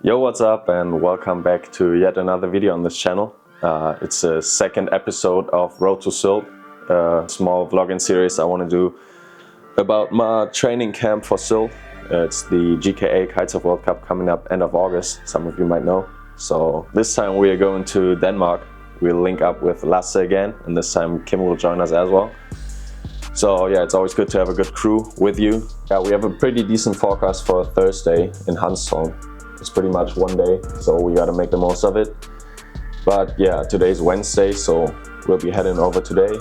Yo, what's up, and welcome back to yet another video on this channel. It's a second episode of Road to Sylt, a small vlogging series I want to do about my training camp for Sylt. It's the GKA Kite World Cup coming up end of August, some of you might know. So this time we are going to Denmark. We'll link up with Lasse again, and this time Kim will join us as well. So yeah, it's always good to have a good crew with you. Yeah, we have a pretty decent forecast for Thursday in HANSTHOLM. It's pretty much one day, so we gotta make the most of it. But yeah, today's Wednesday, so we'll be heading over today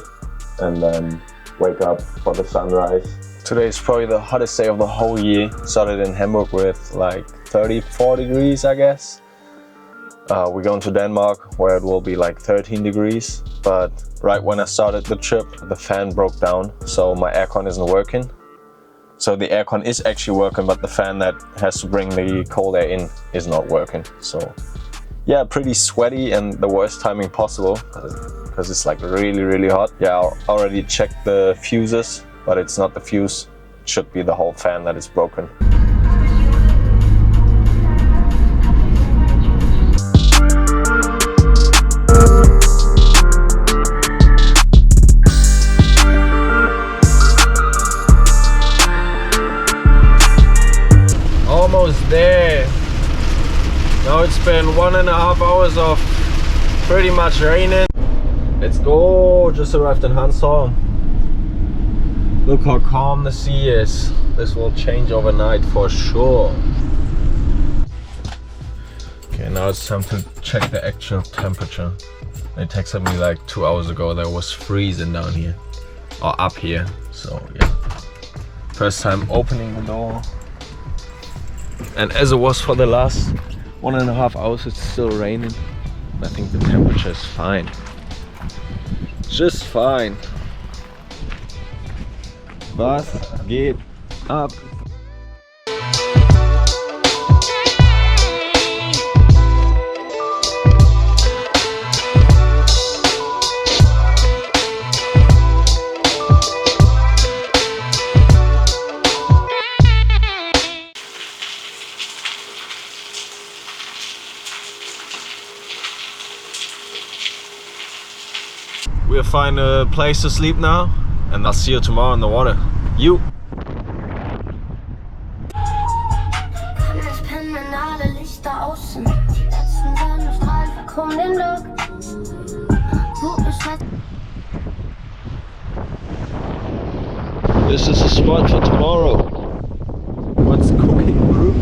and then wake up for the sunrise. Today is probably the hottest day of the whole year. Started in Hamburg with like 34 degrees, I guess. We're going to Denmark where it will be like 13 degrees. But right when I started the trip, the fan broke down, so my aircon isn't working. So the aircon is actually working, but the fan that has to bring the cold air in is not working. So yeah, pretty sweaty and the worst timing possible because it's like really hot. Yeah, I already checked the fuses, but it's not the fuse. It should be the whole fan that is broken. Almost there. Now it's been 1.5 hours of pretty much raining. Let's go. Just arrived in HANSTHOLM. Look how calm the sea is. This will change overnight for sure. Okay, now it's time to check the actual temperature. They texted me like 2 hours ago that it was freezing down here. Or up here. So yeah. First time opening the door. And as it was for the last 1.5 hours, it's still raining. I think the temperature is fine. Just fine. Was geht ab? We'll find a place to sleep now, and I'll see you tomorrow in the water. You! This is the spot for tomorrow. What's cooking, bro?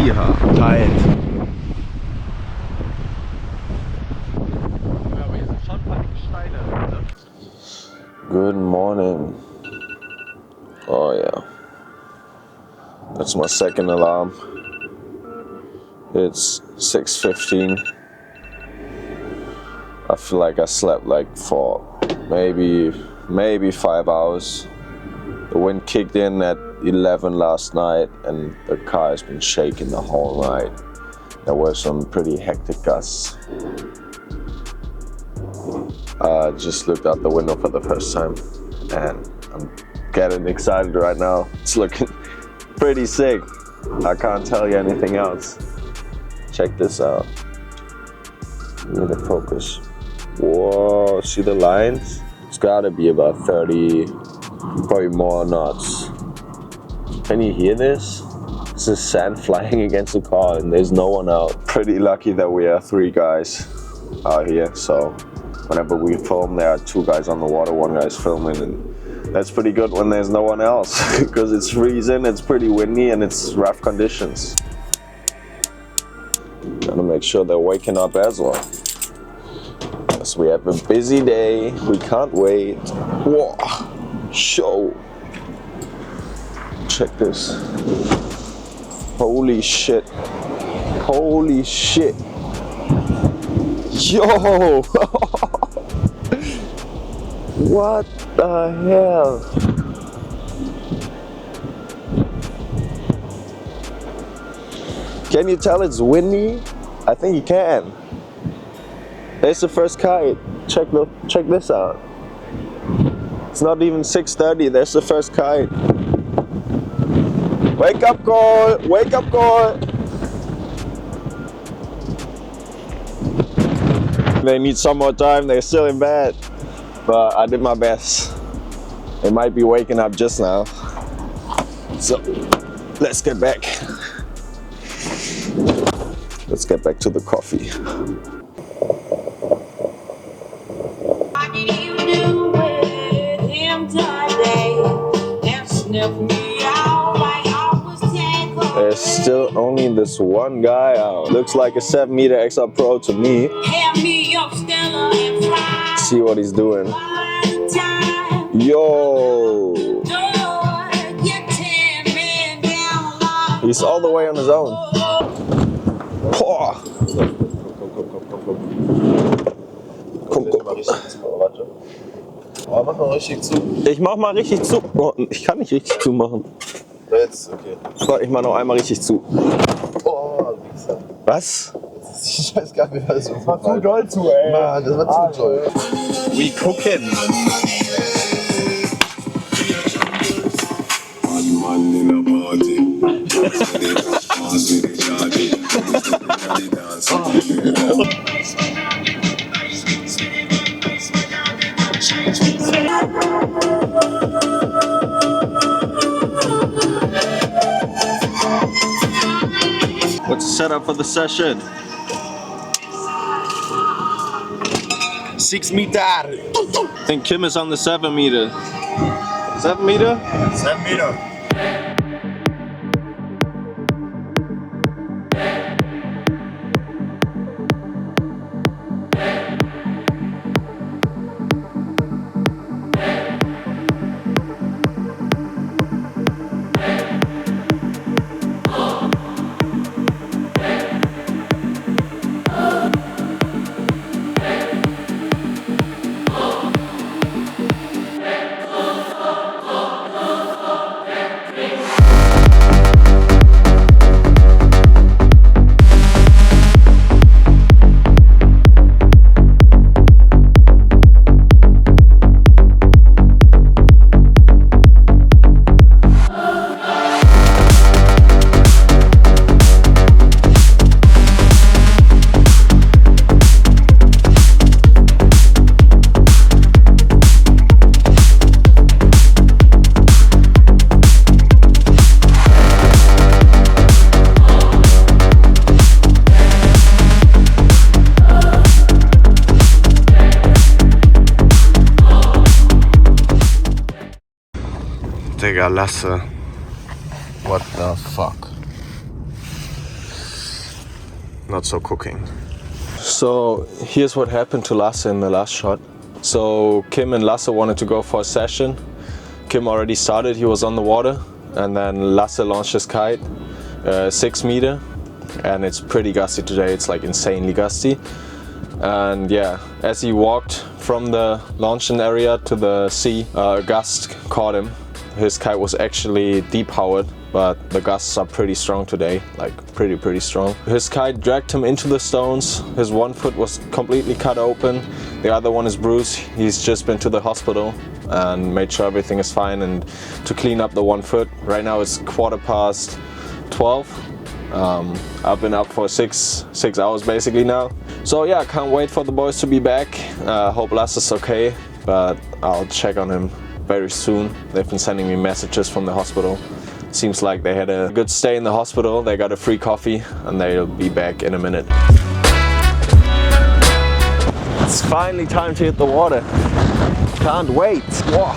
Yeah, tired. Good morning. Oh yeah, that's my second alarm. It's 6:15. I feel like I slept like for maybe 5 hours. The wind kicked in at 11 last night and the car has been shaking the whole night. There were some pretty hectic gusts. I just looked out the window for the first time and I'm getting excited right now. It's looking pretty sick. I can't tell you anything else. Check this out. Need to focus. Whoa, see the lines? It's gotta be about 30, probably more knots. Can you hear this? This is sand flying against the car and there's no one out. Pretty lucky that we are 3 guys out here, so whenever we film, there are 2 guys on the water, 1 guy's filming, and that's pretty good when there's no one else because it's freezing, it's pretty windy, and it's rough conditions. Gotta make sure they're waking up as well. Yes, we have a busy day, we can't wait. Whoa, show. Check this. Holy shit. Holy shit. Yo! What the hell? Can you tell it's windy? I think you can. There's the first kite. Check this out. It's not even 6:30. There's the first kite. Wake up call! Wake up call! they need some more time. They're still in bed, but I did my best. They might be waking up just now. So let's get back. Let's get back to the coffee. What did you do with him today? And sniff me out like I was 10. There's still only this one guy out. Looks like a 7-meter XR Pro to me. Hand me up, Stella, and fly. See what he's doing. By the time Yo! door, get 10 men down line. He's all the way on his own. Boah. Komm. Oh, mach mal richtig zu. Ich mach mal richtig zu. Oh, ich kann nicht richtig zumachen. Jetzt, okay. So, ich mach noch einmal richtig zu. Oh, Wichser. Was? Das ist die scheiß Kaffee, weil das war zu doll zu, ey. Mann, das war zu doll. We cooking. What's the setup for the session? 6 Meter. I think Kim is on the 7-meter. 7-meter? 7 Meter. Digga, Lasse. What the fuck? Not so cooking. So here's what happened to Lasse in the last shot. So Kim and Lasse wanted to go for a session. Kim already started, he was on the water. And then Lasse launched his kite, 6 meter. And it's pretty gusty today, it's like insanely gusty. And yeah, as he walked from the launching area to the sea, a gust caught him. His kite was actually depowered, but the gusts are pretty strong today, like pretty strong. His kite dragged him into the stones. His one foot was completely cut open. The other one is bruised. He's just been to the hospital and made sure everything is fine and to clean up the one foot. Right now it's 12:15. I've been up for six hours basically now. So yeah, can't wait for the boys to be back. Hope Lasse is okay, but I'll check on him very soon. They've been sending me messages from the hospital. Seems like they had a good stay in the hospital. They got a free coffee and they'll be back in a minute. It's finally time to hit the water. Can't wait. Whoa.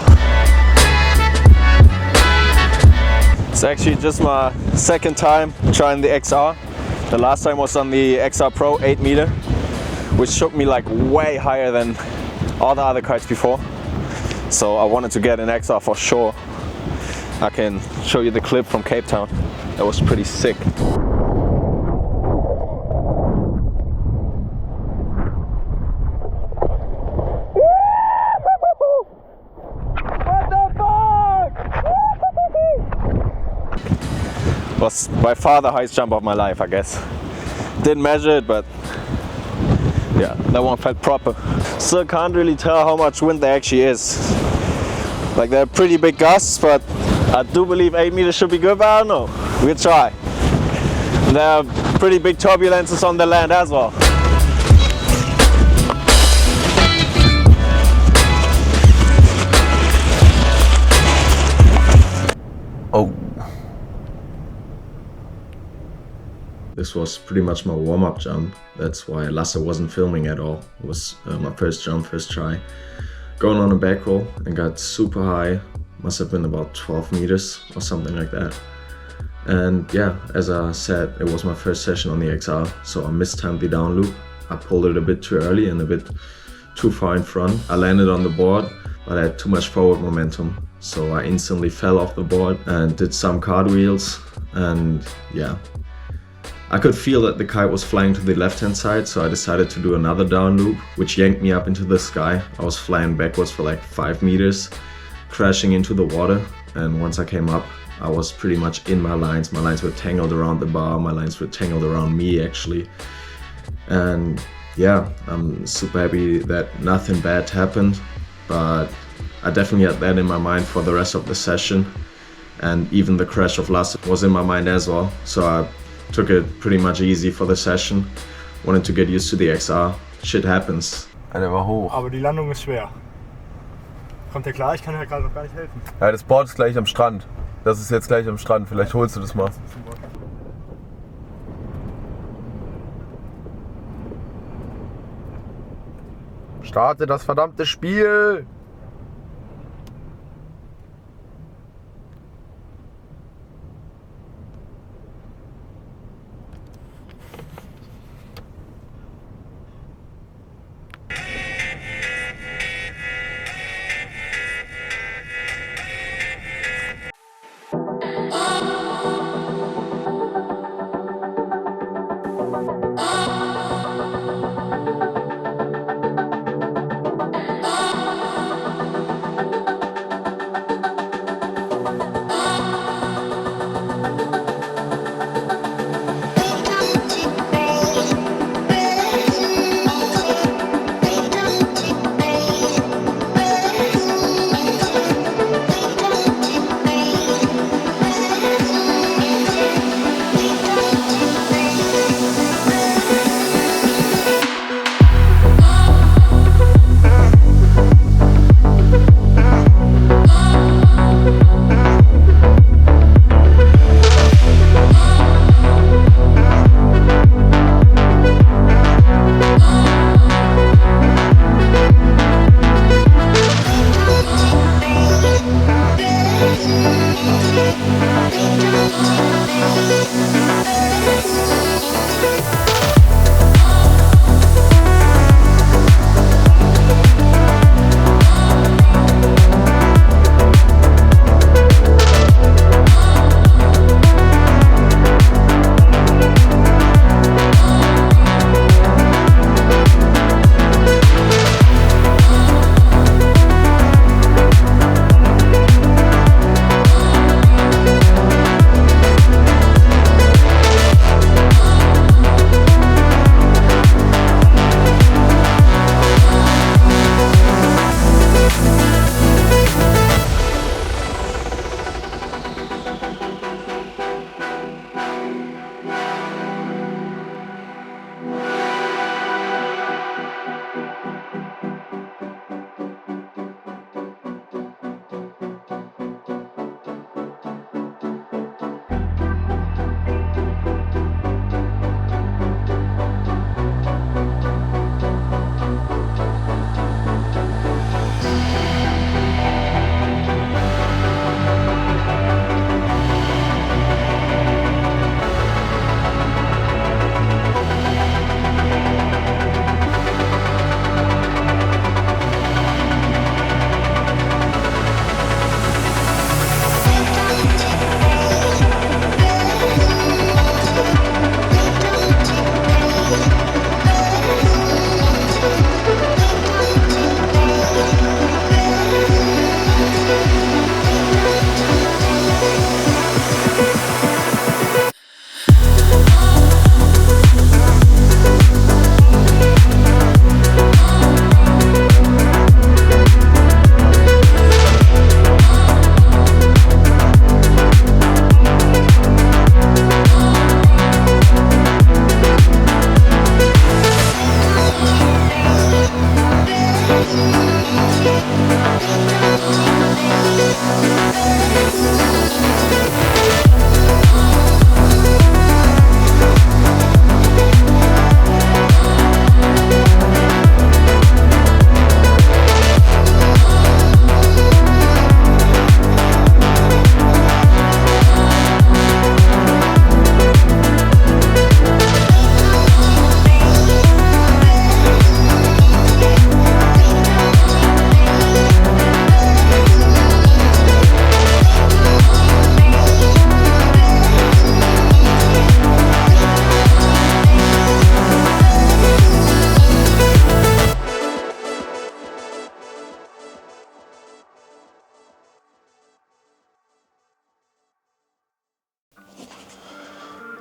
It's actually just my second time trying the XR. The last time was on the XR Pro 8 meter, which took me like way higher than all the other kites before. So I wanted to get an XR for sure. I can show you the clip from Cape Town. That was pretty sick. What the fuck? Was by far the highest jump of my life, I guess. Didn't measure it, but yeah, that one felt proper. Still can't really tell how much wind there actually is. Like they're pretty big gusts, but I do believe 8 meters should be good, but I don't know. We'll try. There are pretty big turbulences on the land as well. Oh. This was pretty much my warm-up jump. That's why Lasse wasn't filming at all. It was my first jump, first try. Going on a back roll and got super high. Must have been about 12 meters or something like that. And yeah, as I said, it was my first session on the XR, so I mistimed the down loop. I pulled it a bit too early and a bit too far in front. I landed on the board, but I had too much forward momentum. So I instantly fell off the board and did some cartwheels, and yeah. I could feel that the kite was flying to the left-hand side, so I decided to do another down loop, which yanked me up into the sky. I was flying backwards for like 5 meters, crashing into the water, and once I came up, I was pretty much in my lines. My lines were tangled around the bar, my lines were tangled around me actually. And yeah, I'm super happy that nothing bad happened, but I definitely had that in my mind for the rest of the session. And even the crash of Lasse was in my mind as well, so I took it pretty much easy for the session. Wanted to get used to the XR. Shit happens. Ja, der war hoch. Aber die Landung ist schwer. Kommt der klar? Ich kann ja gerade noch gar nicht helfen. Ja, das Board ist gleich am Strand. Das ist jetzt gleich am Strand. Vielleicht holst du das mal. Starte das verdammte Spiel!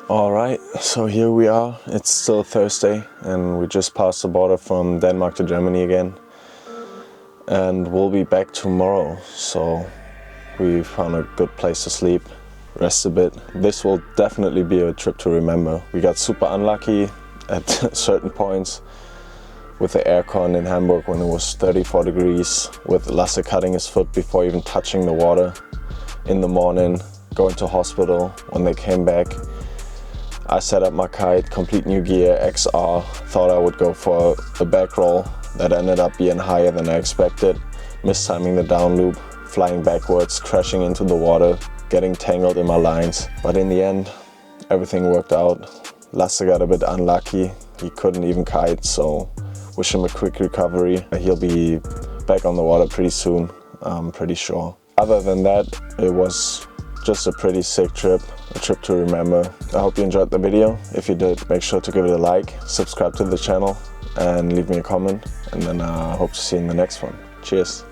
Alright, so here we are. It's still Thursday and we just passed the border from Denmark to Germany again. And we'll be back tomorrow, so we found a good place to sleep, rest a bit. This will definitely be a trip to remember. We got super unlucky at certain points with the aircon in Hamburg when it was 34 degrees, with Lasse cutting his foot before even touching the water in the morning, going to hospital. When they came back, I set up my kite, complete new gear, XR, thought I would go for a back roll. That ended up being higher than I expected, mistiming the down loop, flying backwards, crashing into the water, getting tangled in my lines. But in the end, everything worked out. Lasse got a bit unlucky, he couldn't even kite, so wish him a quick recovery. He'll be back on the water pretty soon, I'm pretty sure. Other than that, it was just a pretty sick trip, a trip to remember. I hope you enjoyed the video. If you did, make sure to give it a like, subscribe to the channel and leave me a comment, and then I hope to see you in the next one. Cheers.